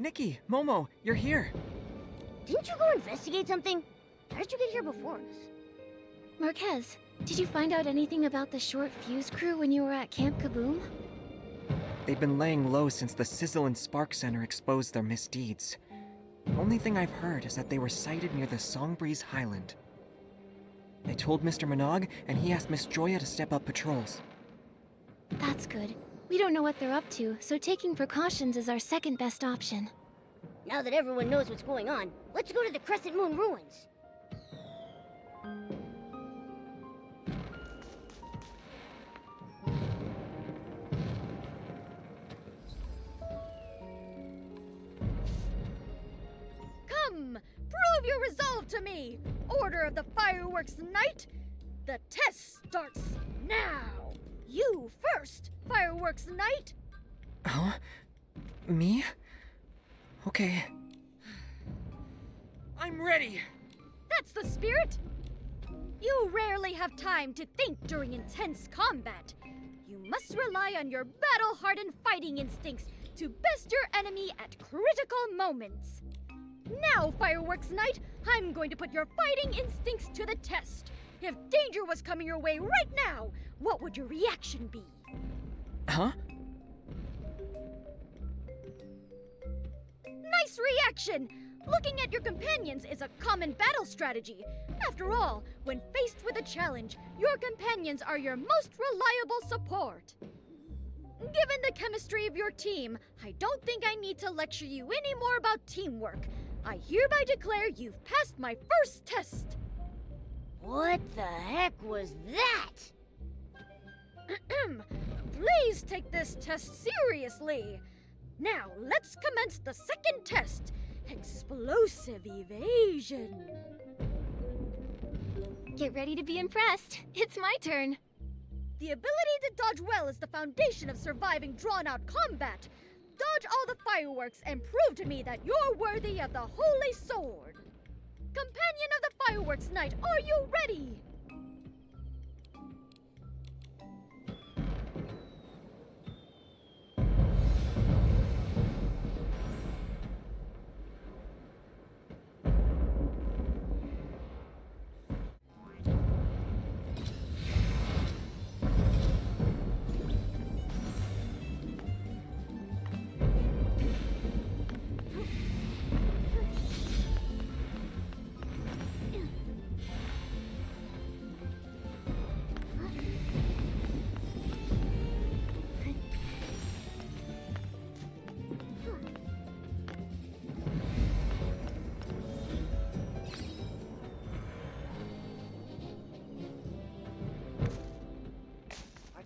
Nikki, Momo, you're here. Didn't you go investigate something? How did you get here before us? Marques, did you find out anything about the short fuse crew when you were at Camp Kaboom? They've been laying low since the Sizzle and Spark Center exposed their misdeeds. The only thing I've heard is that they were sighted near the Songbreeze Highland. I told Mr. Manague, and he asked Miss Joya to step up patrols. That's good. We don't know what they're up to, so taking precautions is our second best option. Now that everyone knows what's going on, let's go to the Crescent Moon ruins. Come! Prove your resolve to me! Order of the Fireworks Knight! The test starts now! You first, Fireworks Knight! Huh? Me? Okay. I'm ready! That's the spirit! You rarely have time to think during intense combat. You must rely on your battle-hardened fighting instincts to best your enemy at critical moments. Now, Fireworks Knight, I'm going to put your fighting instincts to the test. If danger was coming your way right now, what would your reaction be? Huh? Nice reaction! Looking at your companions is a common battle strategy. After all, when faced with a challenge, your companions are your most reliable support. Given the chemistry of your team, I don't think I need to lecture you any more about teamwork. I hereby declare you've passed my first test. What the heck was that? Please take this test seriously. Now, let's commence the second test. Explosive evasion. Get ready to be impressed. It's my turn. The ability to dodge well is the foundation of surviving drawn-out combat. Dodge all the fireworks and prove to me that you're worthy of the Holy Sword. Companion of the Fireworks Knight, are you ready?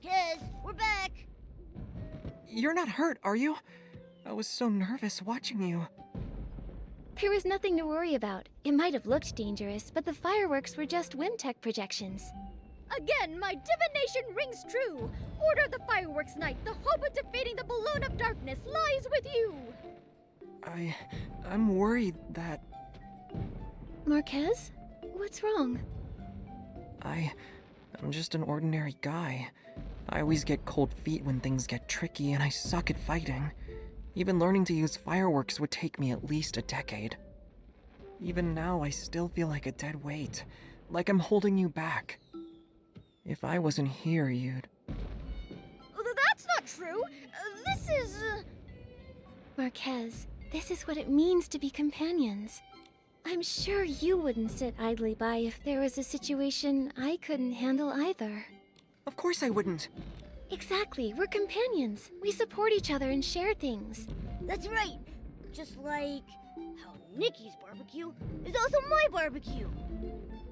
Marques, we're back! You're not hurt, are you? I was so nervous watching you. There was nothing to worry about. It might have looked dangerous, but the fireworks were just Whimtech projections. Again, my divination rings true. Order the Fireworks Knight. The hope of defeating the Balloon of Darkness lies with you. I'm worried that... Marques? What's wrong? I'm just an ordinary guy. I always get cold feet when things get tricky, and I suck at fighting. Even learning to use fireworks would take me at least a decade. Even now, I still feel like a dead weight, like I'm holding you back. If I wasn't here, you'd... That's not true. This is... Marques, this is what it means to be companions. I'm sure you wouldn't sit idly by if there was a situation I couldn't handle either. Of course I wouldn't. Exactly, we're companions. We support each other and share things. That's right. Just like how Nikki's barbecue is also my barbecue.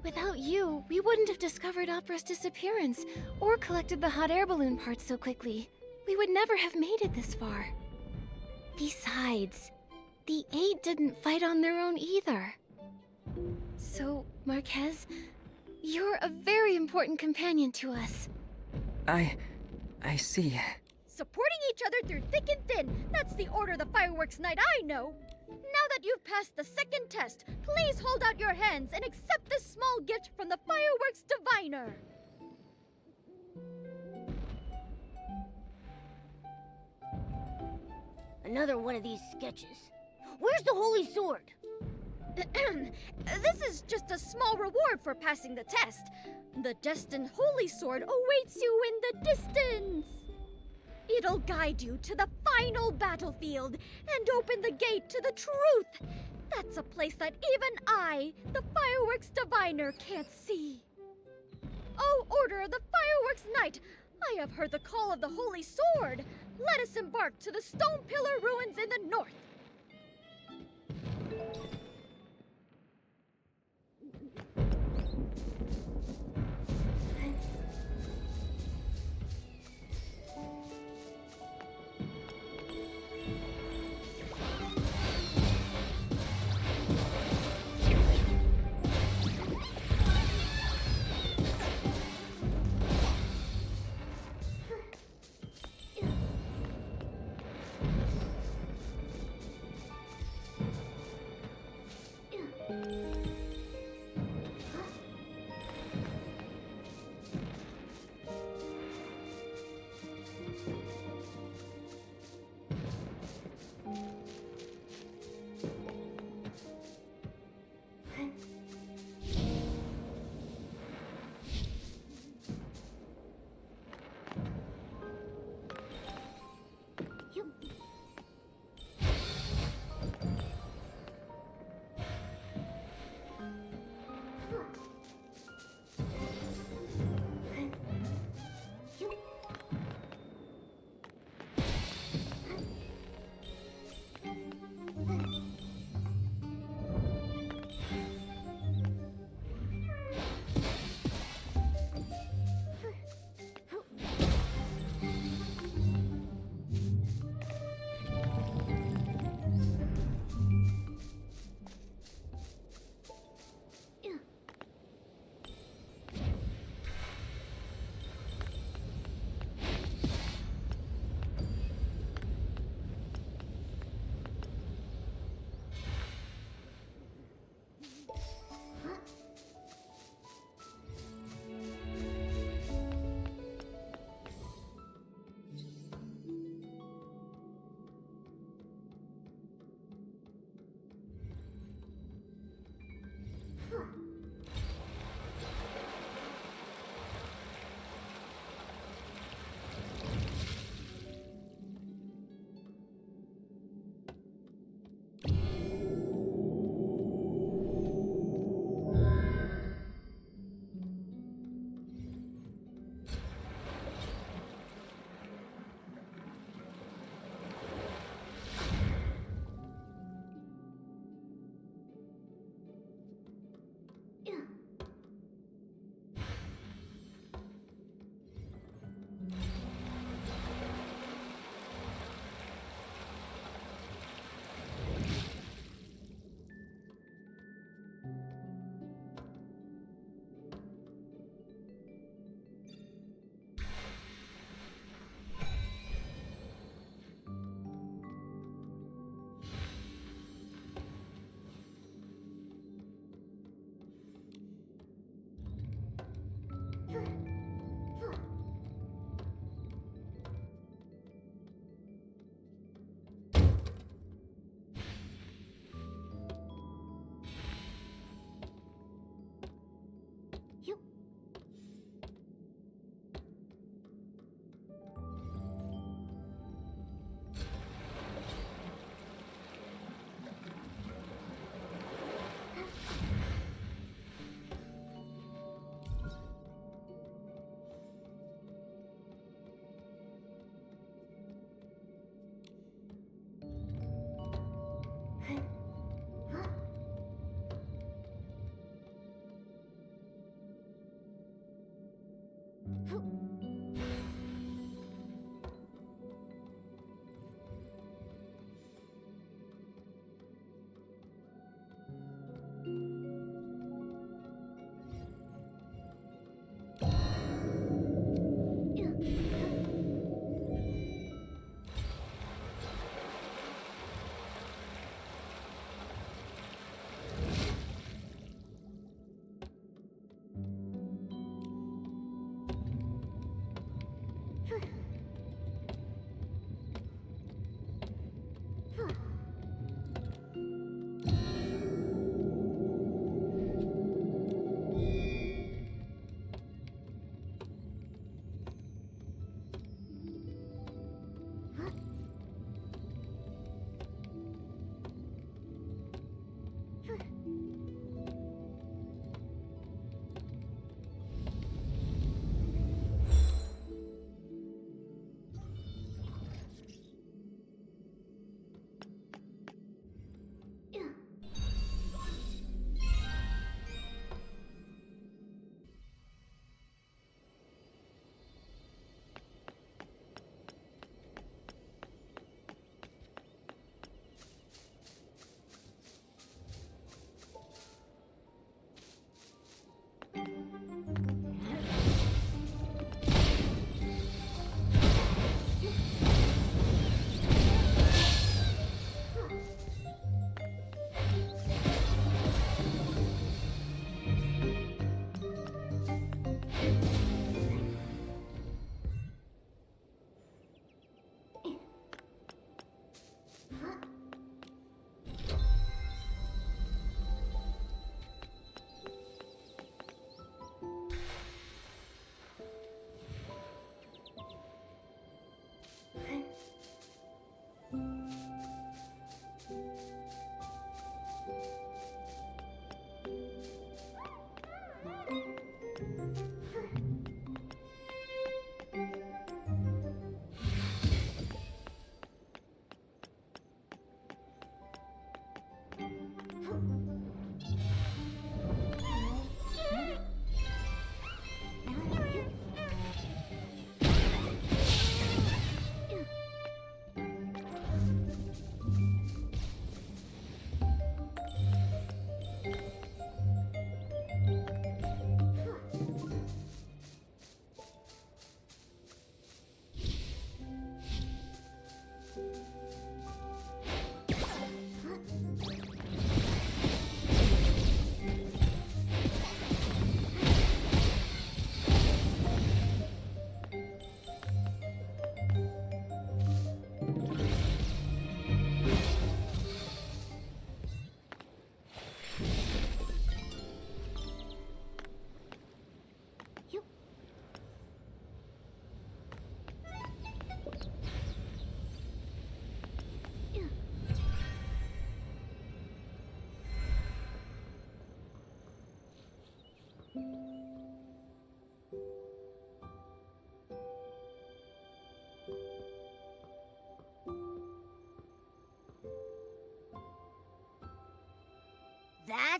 Without you, we wouldn't have discovered Opera's disappearance or collected the hot air balloon parts so quickly. We would never have made it this far. Besides, the 8 didn't fight on their own either. So, Marques, you're a very important companion to us. I see. Supporting each other through thick and thin. That's the order of the Fireworks Knight I know. Now that you've passed the second test, please hold out your hands and accept this small gift from the Fireworks Diviner. Another one of these sketches. Where's the holy sword? This is just a small reward for passing the test. The destined holy sword awaits you in the distance. It'll guide you to the final battlefield and open the gate to the truth. That's a place that even I, the Fireworks diviner, can't see. Oh, Order of the Fireworks Knight, I have heard the call of the holy sword. Let us embark to the Stone Pillar ruins in the north.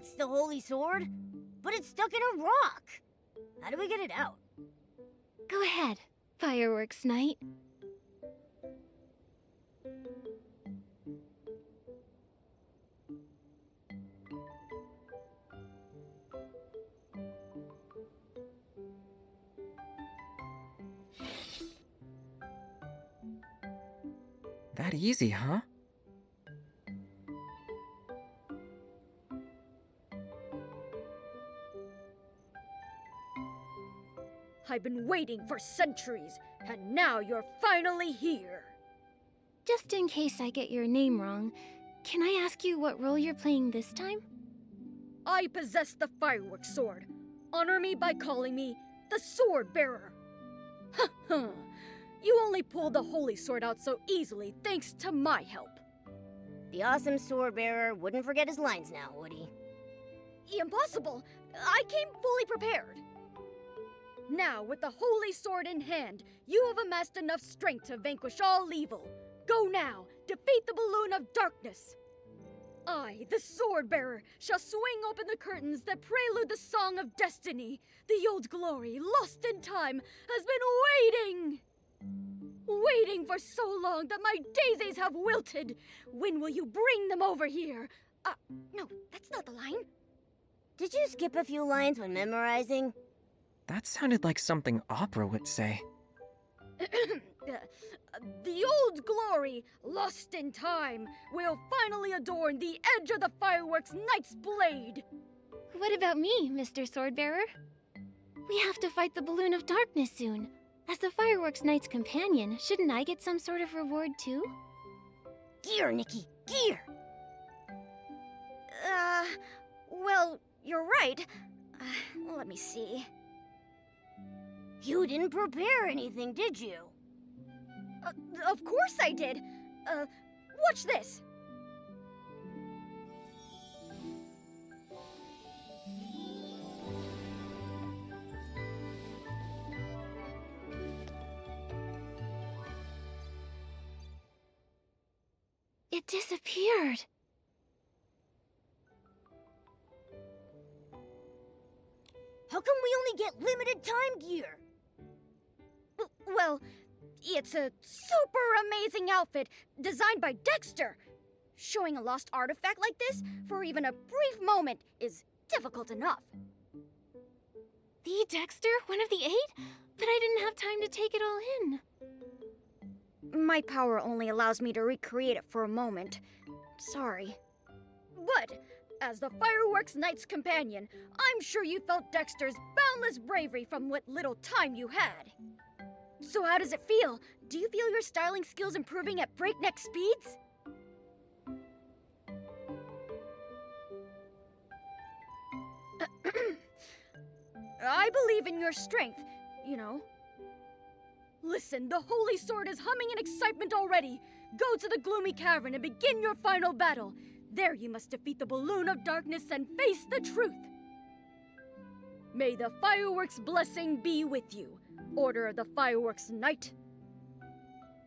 That's the holy sword, but it's stuck in a rock. How do we get it out? Go ahead, Fireworks Knight. That easy, huh? I've been waiting for centuries, and now you're finally here. Just in case I get your name wrong, can I ask you what role you're playing this time? I possess the Firework Sword. Honor me by calling me the Sword Bearer. Ha ha! You only pulled the Holy Sword out so easily thanks to my help. The awesome sword bearer wouldn't forget his lines now, would he? Impossible! I came fully prepared. Now, with the Holy Sword in hand, you have amassed enough strength to vanquish all evil. Go now, defeat the Balloon of Darkness. I, the Sword Bearer, shall swing open the curtains that prelude the Song of Destiny. The old glory, lost in time, has been waiting! Waiting for so long that my daisies have wilted. When will you bring them over here? No, that's not the line. Did you skip a few lines when memorizing? That sounded like something opera would say. The old glory, lost in time, will finally adorn the edge of the Fireworks Knight's blade. What about me, Mr. Swordbearer? We have to fight the Balloon of Darkness soon. As the Fireworks Knight's companion, shouldn't I get some sort of reward too? Gear, Nikki, gear! Well, you're right. Let me see. You didn't prepare anything, did you? Of course I did. Watch this. It disappeared. How come we only get limited time gear? Well, it's a super amazing outfit designed by Dexter. Showing a lost artifact like this for even a brief moment is difficult enough. The Dexter? One of the 8? But I didn't have time to take it all in. My power only allows me to recreate it for a moment. Sorry. But, as the Fireworks Knight's companion, I'm sure you felt Dexter's boundless bravery from what little time you had. So how does it feel? Do you feel your styling skills improving at breakneck speeds? I believe in your strength, you know. Listen, the Holy Sword is humming in excitement already. Go to the Gloomy Cavern and begin your final battle. There you must defeat the Balloon of Darkness and face the truth. May the Fireworks' blessing be with you. Order of the Fireworks Knight.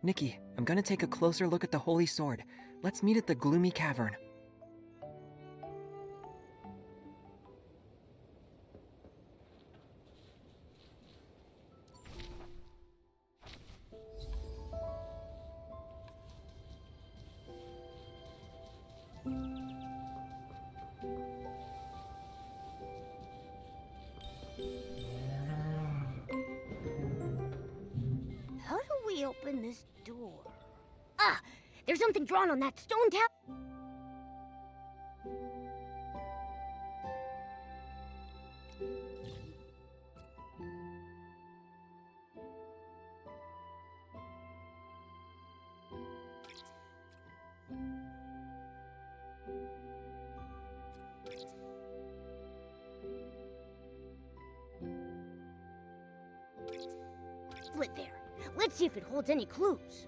Nikki, I'm gonna take a closer look at the Holy Sword. Let's meet at the Gloomy Cavern. How do we open this door? Ah! There's something drawn on that stone tap. Split there. Let's see if it holds any clues.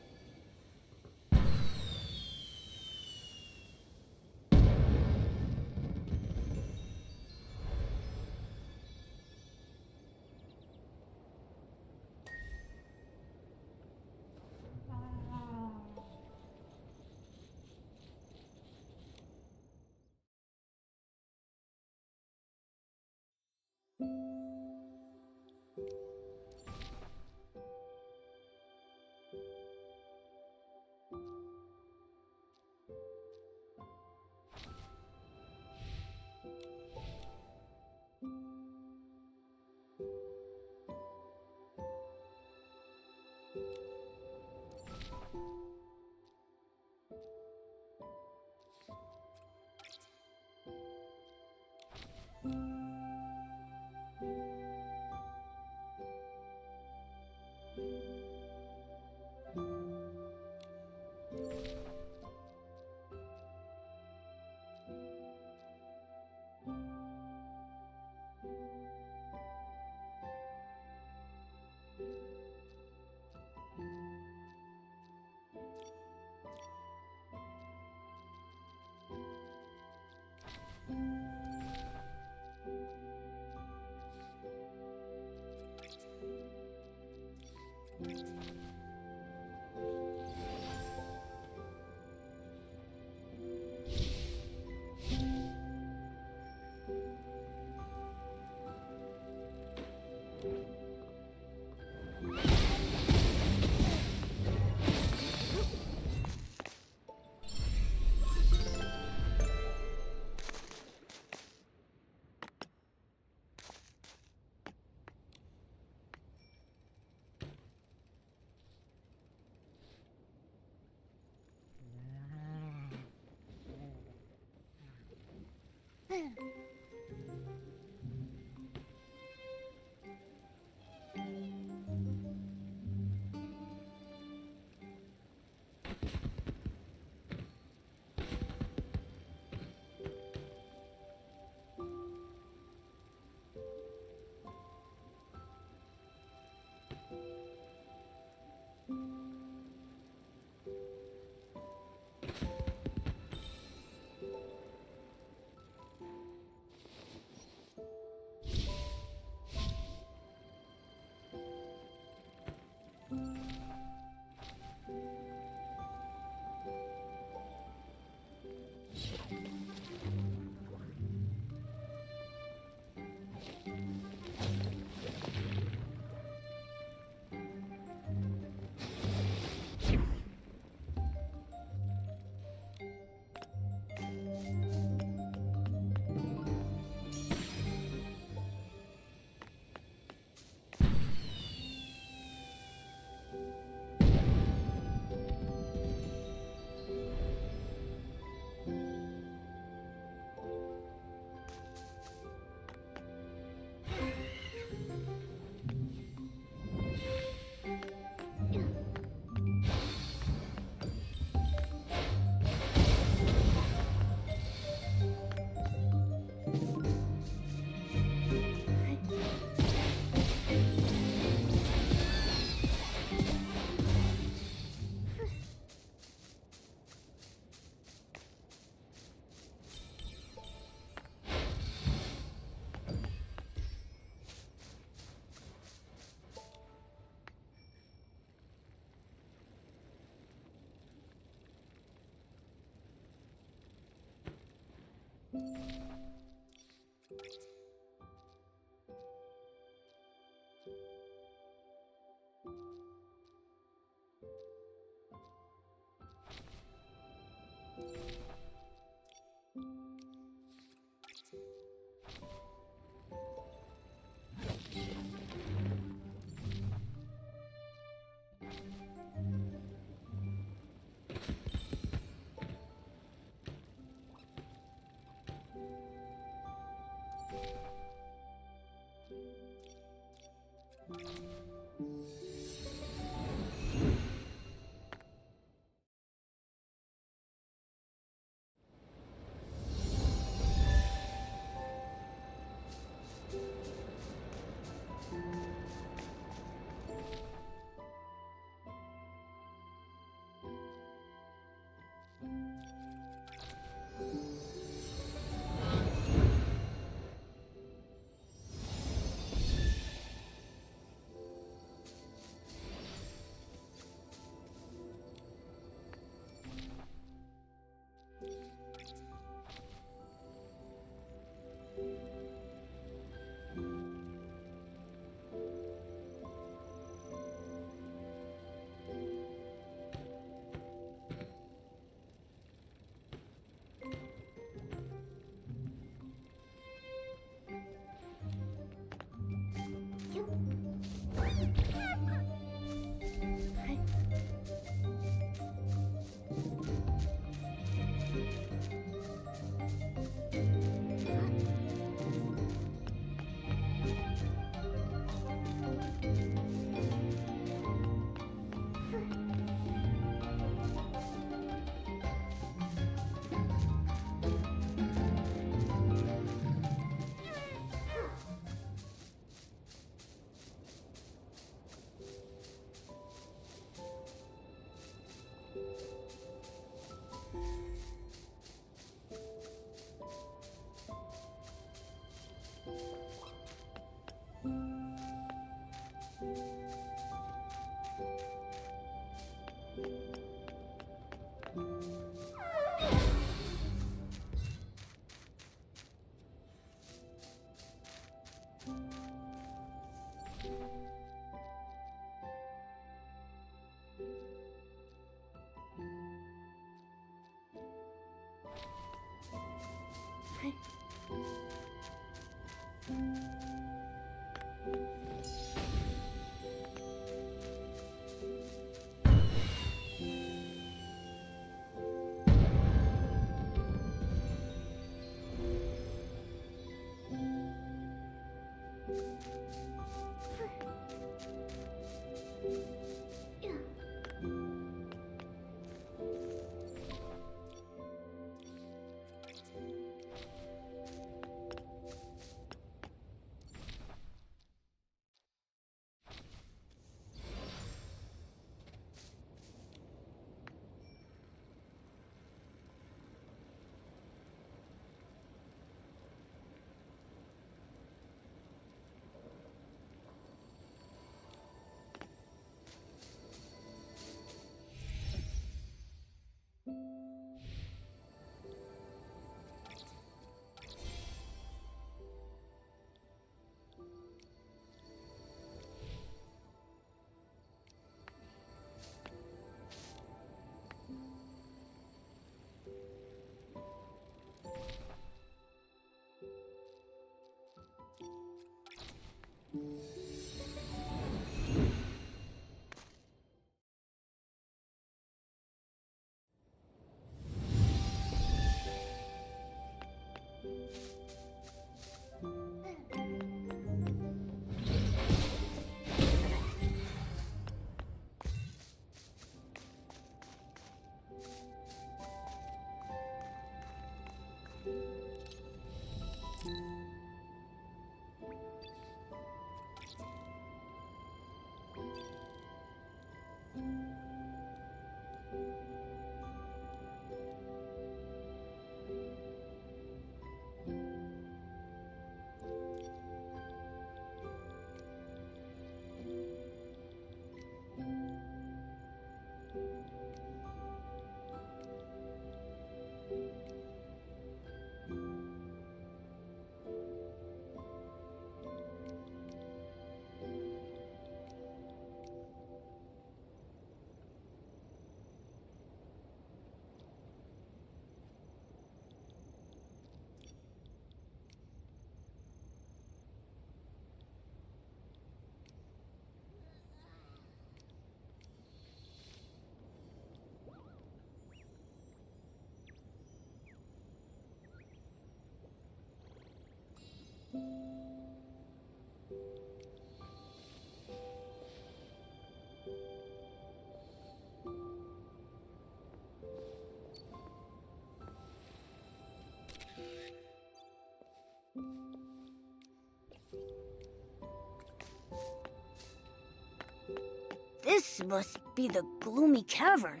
This must be the Gloomy Cavern.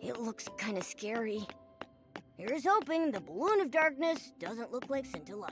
It looks kinda scary. Here's hoping the Balloon of Darkness doesn't look like Scintillada.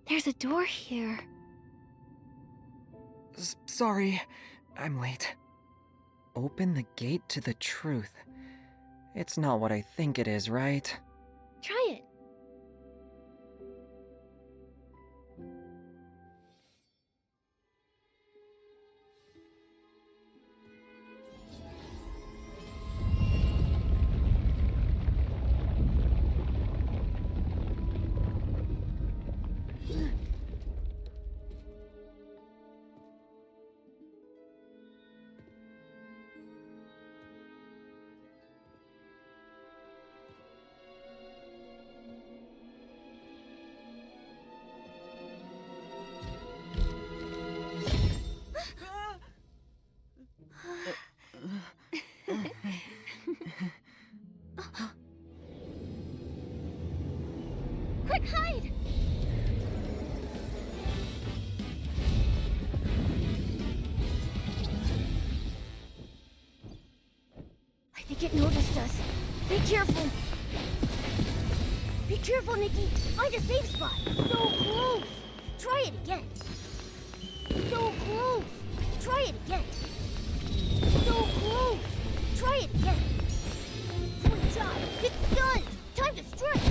There's a door here. Sorry, I'm late. Open the gate to the truth. It's not what I think it is, right? Try it. Quick, hide! I think it noticed us. Be careful. Be careful, Nikki. Find a safe spot. So close. Try it again. So close. Try it again. So close. Try it again. Good job. It's done. Time to strike.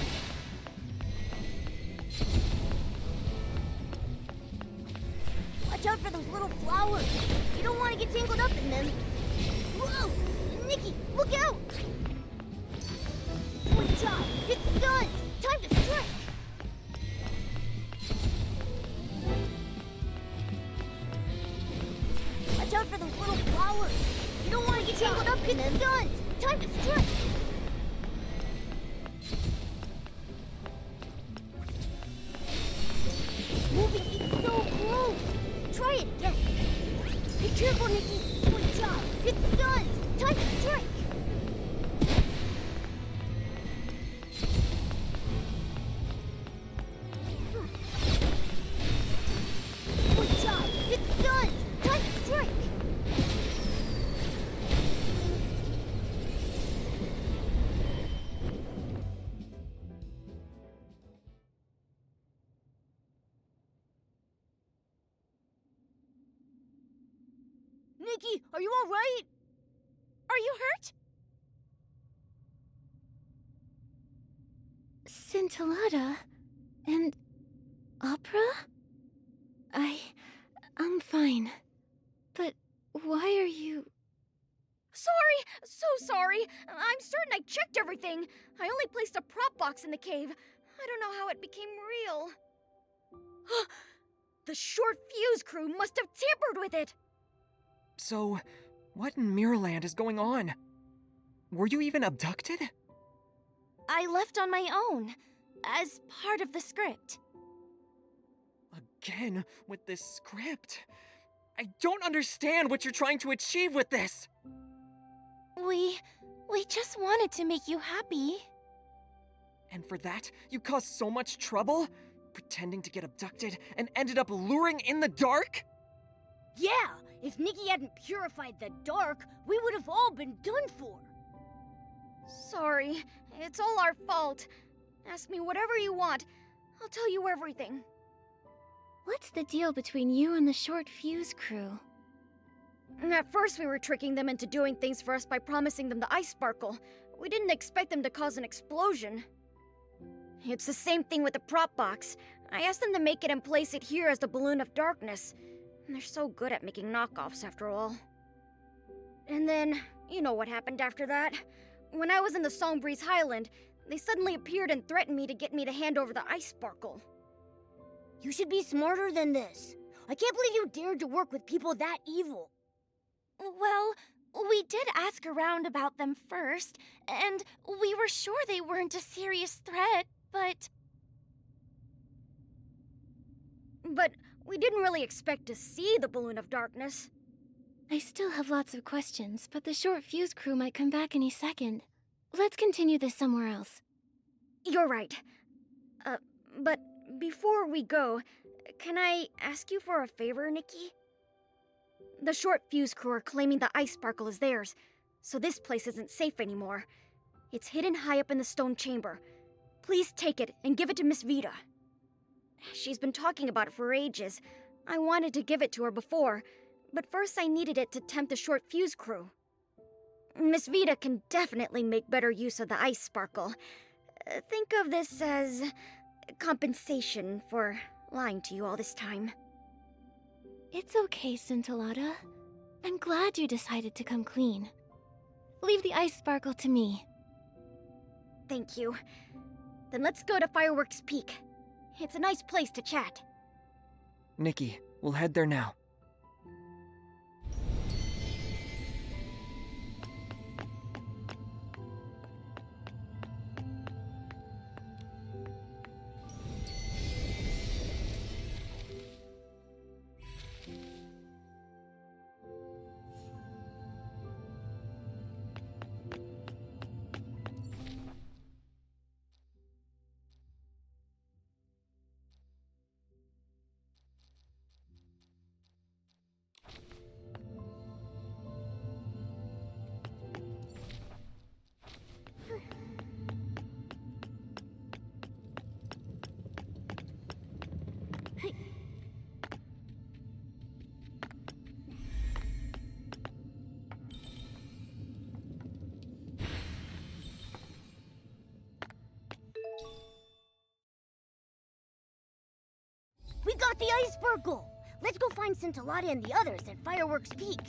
Watch out for those little flowers. You don't want to get tangled up in them. Whoa! Nikki, look out! Good job. It's done. Time to strike. Watch out for those little flowers. You don't want to get tangled up in them. It's done. Time to strike. Moving it so close. Try it again. Be careful, Nikki. Good job. It's done. Time to strike. Good job. It's done. Time to strike. Nikki, are you all right? Are you hurt? Scintillada and opera? I'm fine. But why are you... Sorry! So sorry! I'm certain I checked everything. I only placed a prop box in the cave. I don't know how it became real. The short fuse crew must have tampered with it! So, what in Mirrorland is going on? Were you even abducted? I left on my own, as part of the script. Again, with this script. I don't understand what you're trying to achieve with this! We just wanted to make you happy. And for that, you caused so much trouble? Pretending to get abducted and ended up luring in the dark? Yeah, if Nikki hadn't purified the dark, we would have all been done for. Sorry, it's all our fault. Ask me whatever you want. I'll tell you everything. What's the deal between you and the short fuse crew? At first we were tricking them into doing things for us by promising them the ice sparkle. We didn't expect them to cause an explosion. It's the same thing with the prop box. I asked them to make it and place it here as the balloon of darkness. They're so good at making knockoffs after all. And then, you know what happened after that. When I was in the Songbreeze Highland, they suddenly appeared and threatened me to get me to hand over the ice sparkle. You should be smarter than this. I can't believe you dared to work with people that evil. Well, we did ask around about them first, and we were sure they weren't a serious threat, but... But we didn't really expect to see the balloon of darkness. I still have lots of questions, but the short fuse crew might come back any second. Let's continue this somewhere else. You're right. But before we go, can I ask you for a favor, Nikki? The short fuse crew are claiming the ice sparkle is theirs, so this place isn't safe anymore. It's hidden high up in the stone chamber. Please take it and give it to Miss Vita. She's been talking about it for ages. I wanted to give it to her before, but first I needed it to tempt the short fuse crew. Miss Vita can definitely make better use of the ice sparkle. Think of this as compensation for lying to you all this time. It's okay, Scintillada. I'm glad you decided to come clean. Leave the ice sparkle to me. Thank you. Then let's go to Firework's Peak. It's a nice place to chat. Nikki, we'll head there now. We got the ice sparkle! Let's go find Scintillada and the others at Firework's Peak.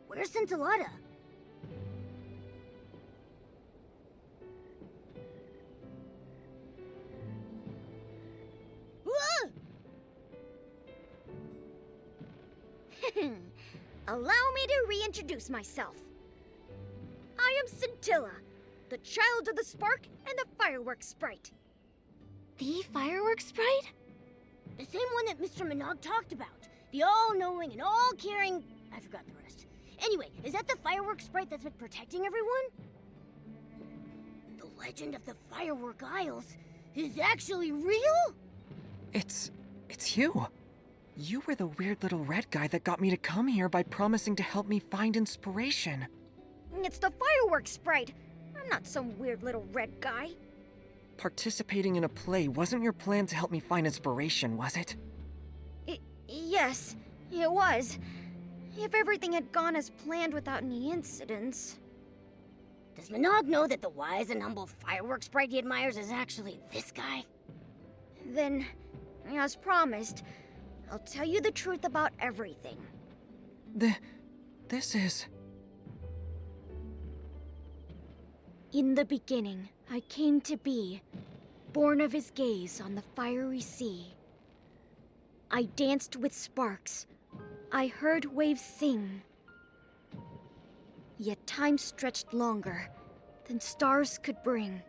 Where's Scintillada? Allow me to reintroduce myself. I am Scintilla, the child of the spark and the firework sprite. The firework sprite? The same one that Mr. Manague talked about. The all-knowing and all-caring... I forgot the rest. Anyway, is that the firework sprite that's been protecting everyone? The legend of the Firework Isles is actually real? It's you. You were the weird little red guy that got me to come here by promising to help me find inspiration. It's the firework sprite. I'm not some weird little red guy. Participating in a play wasn't your plan to help me find inspiration, was it? Yes, it was. If everything had gone as planned without any incidents. Does Manague know that the wise and humble firework sprite he admires is actually this guy? Then, as promised, I'll tell you the truth about everything. This is... In the beginning, I came to be, born of his gaze on the fiery sea. I danced with sparks. I heard waves sing. Yet time stretched longer than stars could bring.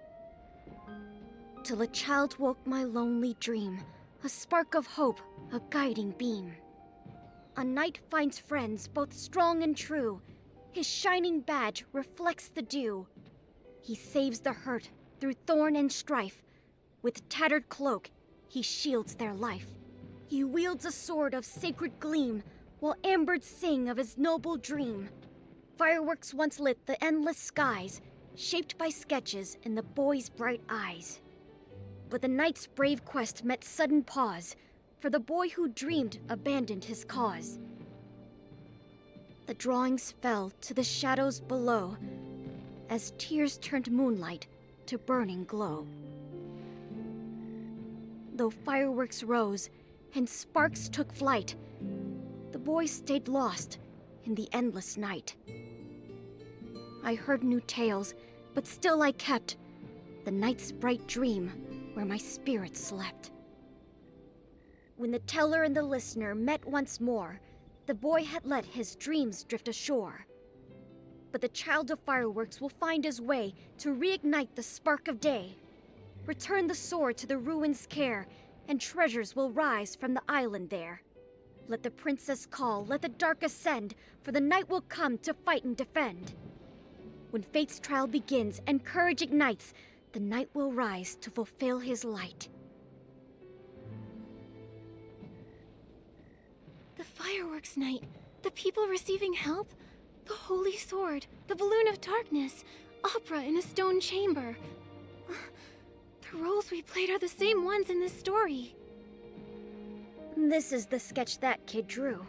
Till a child woke my lonely dream, a spark of hope, a guiding beam. A knight finds friends both strong and true. His shining badge reflects the dew. He saves the hurt through thorn and strife. With tattered cloak, he shields their life. He wields a sword of sacred gleam, while ambirds sing of his noble dream. Fireworks once lit the endless skies, shaped by sketches in the boy's bright eyes. But the knight's brave quest met sudden pause, for the boy who dreamed abandoned his cause. The drawings fell to the shadows below, as tears turned moonlight to burning glow. Though fireworks rose and sparks took flight, the boy stayed lost in the endless night. I heard new tales, but still I kept the night's bright dream where my spirit slept. When the teller and the listener met once more, the boy had let his dreams drift ashore. But the child of fireworks will find his way to reignite the spark of day. Return the sword to the ruins' care, and treasures will rise from the island there. Let the princess call, let the dark ascend, for the night will come to fight and defend. When fate's trial begins and courage ignites, the night will rise to fulfill his light. The fireworks night, the people receiving help, the holy sword, the balloon of darkness, opera in a stone chamber. The roles we played are the same ones in this story. This is the sketch that kid drew.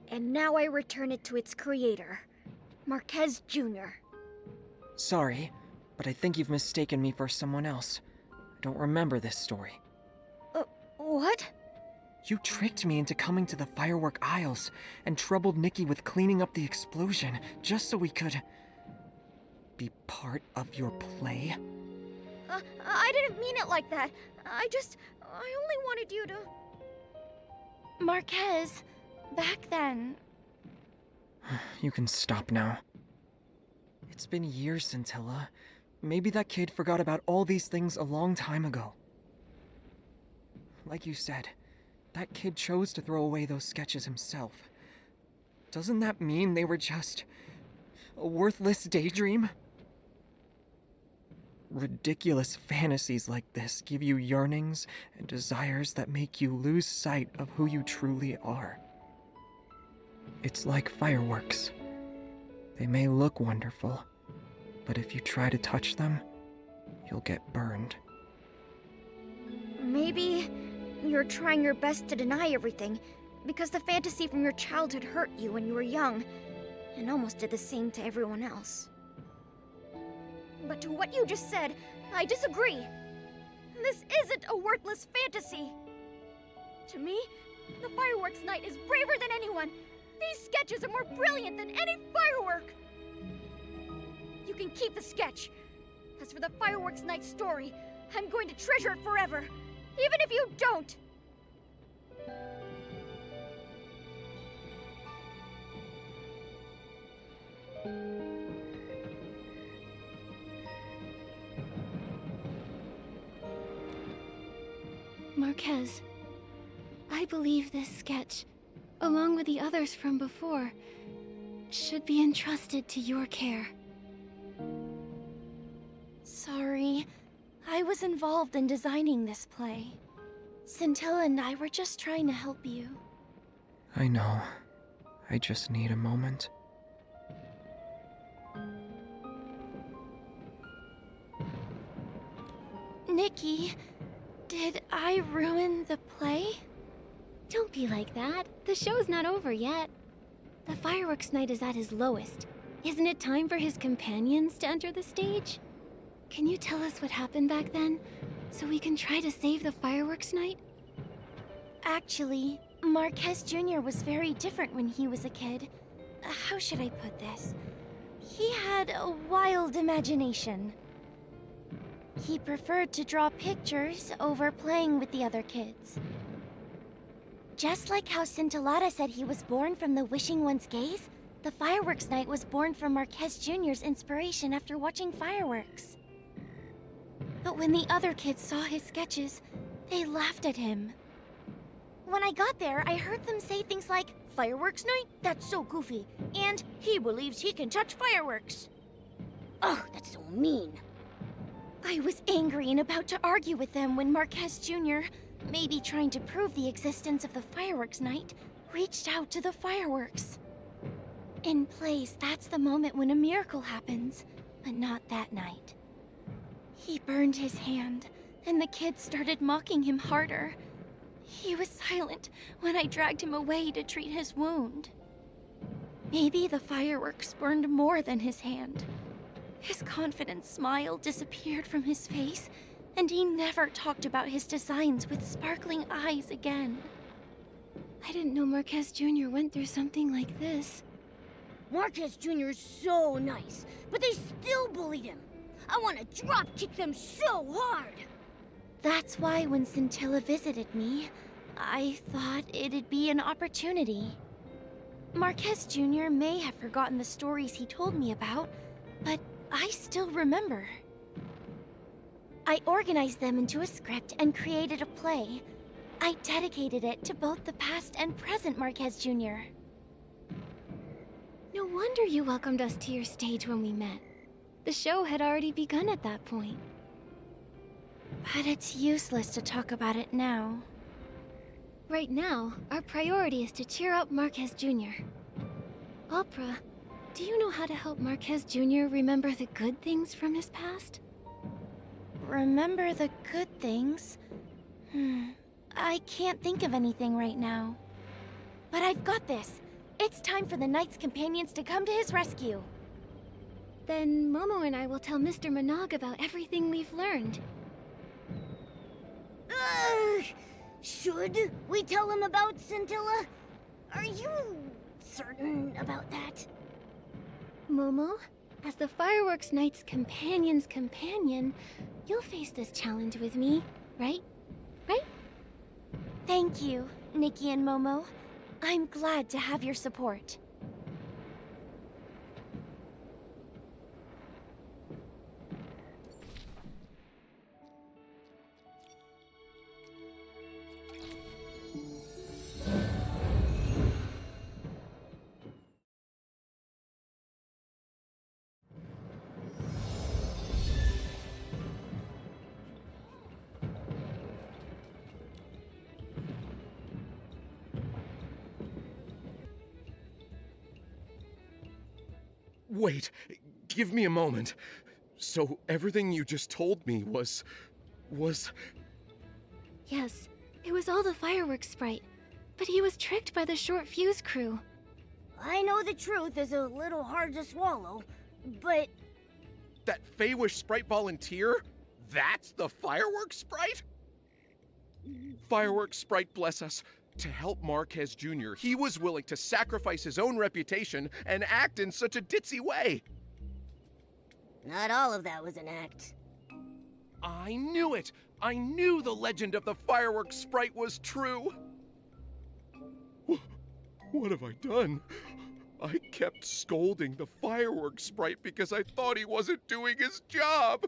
And now I return it to its creator, Marques Jr. Sorry, but I think you've mistaken me for someone else. I don't remember this story. What? You tricked me into coming to the Firework Isles and troubled Nikki with cleaning up the explosion just so we could... be part of your play? I didn't mean it like that. I only wanted you to... Marques, back then... You can stop now. It's been years, Scintilla. Maybe that kid forgot about all these things a long time ago. Like you said, that kid chose to throw away those sketches himself. Doesn't that mean they were just a worthless daydream? Ridiculous fantasies like this give you yearnings and desires that make you lose sight of who you truly are. It's like fireworks. They may look wonderful, but if you try to touch them, you'll get burned. Maybe you're trying your best to deny everything because the fantasy from your childhood hurt you when you were young and almost did the same to everyone else. But to what you just said, I disagree. This isn't a worthless fantasy. To me, the fireworks night is braver than anyone, These sketches are more brilliant than any firework! You can keep the sketch. As for the Fireworks Night story, I'm going to treasure it forever, even if you don't! Marques, I believe this sketch, along with the others from before, should be entrusted to your care. Sorry, I was involved in designing this play. Scintilla and I were just trying to help you. I know. I just need a moment. Nikki, did I ruin the play? Don't be like that. The show's not over yet. The Fireworks Night is at his lowest. Isn't it time for his companions to enter the stage? Can you tell us what happened back then, so we can try to save the Fireworks Night? Actually, Marques Jr. was very different when he was a kid. How should I put this? He had a wild imagination. He preferred to draw pictures over playing with the other kids. Just like how Scintillada said he was born from the Wishing One's gaze, the Fireworks Night was born from Marques Jr.'s inspiration after watching fireworks. But when the other kids saw his sketches, they laughed at him. When I got there, I heard them say things like, "Fireworks Night? That's so goofy," and "He believes he can touch fireworks." Ugh, that's so mean. I was angry and about to argue with them when Marques Jr., maybe trying to prove the existence of the Fireworks Night, reached out to the fireworks. In plays, that's the moment when a miracle happens, but not that night. He burned his hand, and the kids started mocking him harder. He was silent when I dragged him away to treat his wound. Maybe the fireworks burned more than his hand. His confident smile disappeared from his face, and he never talked about his designs with sparkling eyes again. I didn't know Marques Jr. went through something like this. Marques Jr. is so nice, but they still bullied him. I want to drop kick them so hard. That's why when Scintilla visited me, I thought it'd be an opportunity. Marques Jr. may have forgotten the stories he told me about, but I still remember. I organized them into a script and created a play. I dedicated it to both the past and present Marques Jr. No wonder you welcomed us to your stage when we met. The show had already begun at that point. But it's useless to talk about it now. Right now, our priority is to cheer up Marques Jr. Opera, do you know how to help Marques Jr. remember the good things from his past? Remember the good things? I can't think of anything right now. But I've got this. It's time for the Knight's companions to come to his rescue. Then Momo and I will tell Mr. Manague about everything we've learned. Should we tell him about Scintilla? Are you certain about that? Momo, as the Fireworks Night's companion's companion, you'll face this challenge with me, right? Right? Thank you, Nikki and Momo. I'm glad to have your support. Wait, give me a moment. So everything you just told me was... Yes, it was all the fireworks sprite, but he was tricked by the Short Fuse crew. I know the truth is a little hard to swallow, but... That Feywish sprite volunteer? That's the Firework sprite? Firework sprite, bless us. To help Marques Jr., he was willing to sacrifice his own reputation and act in such a ditzy way. Not all of that was an act. I knew it! I knew the legend of the Firework sprite was true! What have I done? I kept scolding the Firework sprite because I thought he wasn't doing his job!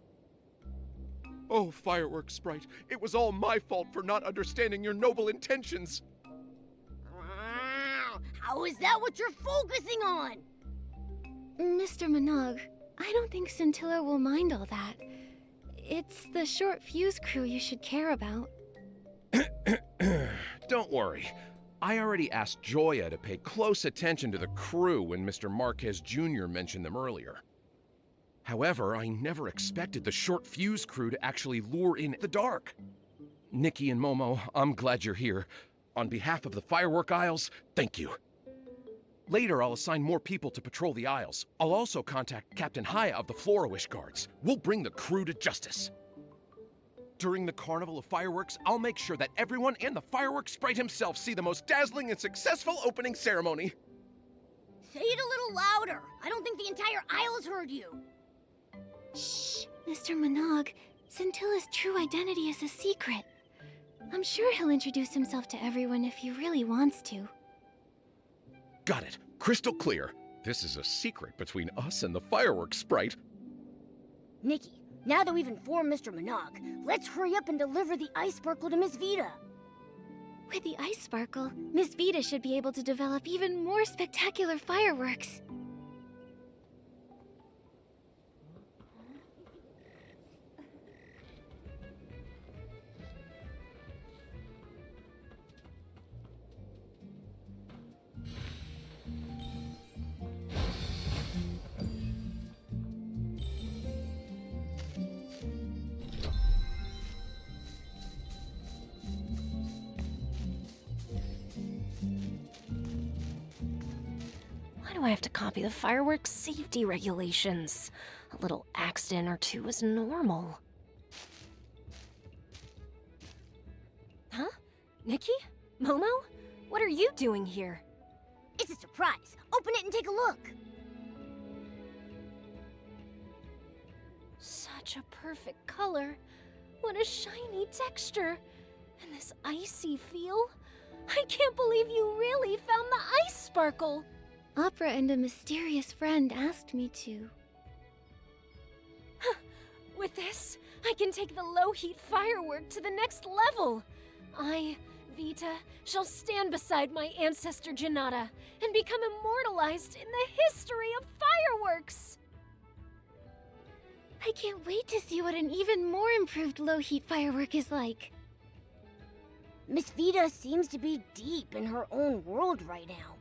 Oh, Firework sprite, it was all my fault for not understanding your noble intentions! How is that what you're focusing on? Mr. Manague, I don't think Scintilla will mind all that. It's the short fuse crew you should care about. Don't worry. I already asked Joya to pay close attention to the crew when Mr. Marques Jr. mentioned them earlier. However, I never expected the short fuse crew to actually lure in the dark. Nikki and Momo, I'm glad you're here. On behalf of the Firework Isles, thank you. Later, I'll assign more people to patrol the Isles. I'll also contact Captain Haya of the Flora-Wish Guards. We'll bring the crew to justice. During the Carnival of Fireworks, I'll make sure that everyone and the Firework sprite himself see the most dazzling and successful opening ceremony. Say it a little louder. I don't think the entire Isles heard you. Shh, Mr. Manague. Scintilla's true identity is a secret. I'm sure he'll introduce himself to everyone if he really wants to. Got it. Crystal clear. This is a secret between us and the Firework sprite. Nikki, now that we've informed Mr. Manague, let's hurry up and deliver the ice sparkle to Miss Vita. With the ice sparkle, Miss Vita should be able to develop even more spectacular fireworks. Why do I have to copy the fireworks safety regulations? A little accident or two is normal. Huh? Nikki? Momo? What are you doing here? It's a surprise. Open it and take a look. Such a perfect color. What a shiny texture. And this icy feel. I can't believe you really found the ice sparkle. Opera and a mysterious friend asked me to. With this, I can take the low-heat firework to the next level. I, Vita, shall stand beside my ancestor Janata and become immortalized in the history of fireworks. I can't wait to see what an even more improved low-heat firework is like. Miss Vita seems to be deep in her own world right now.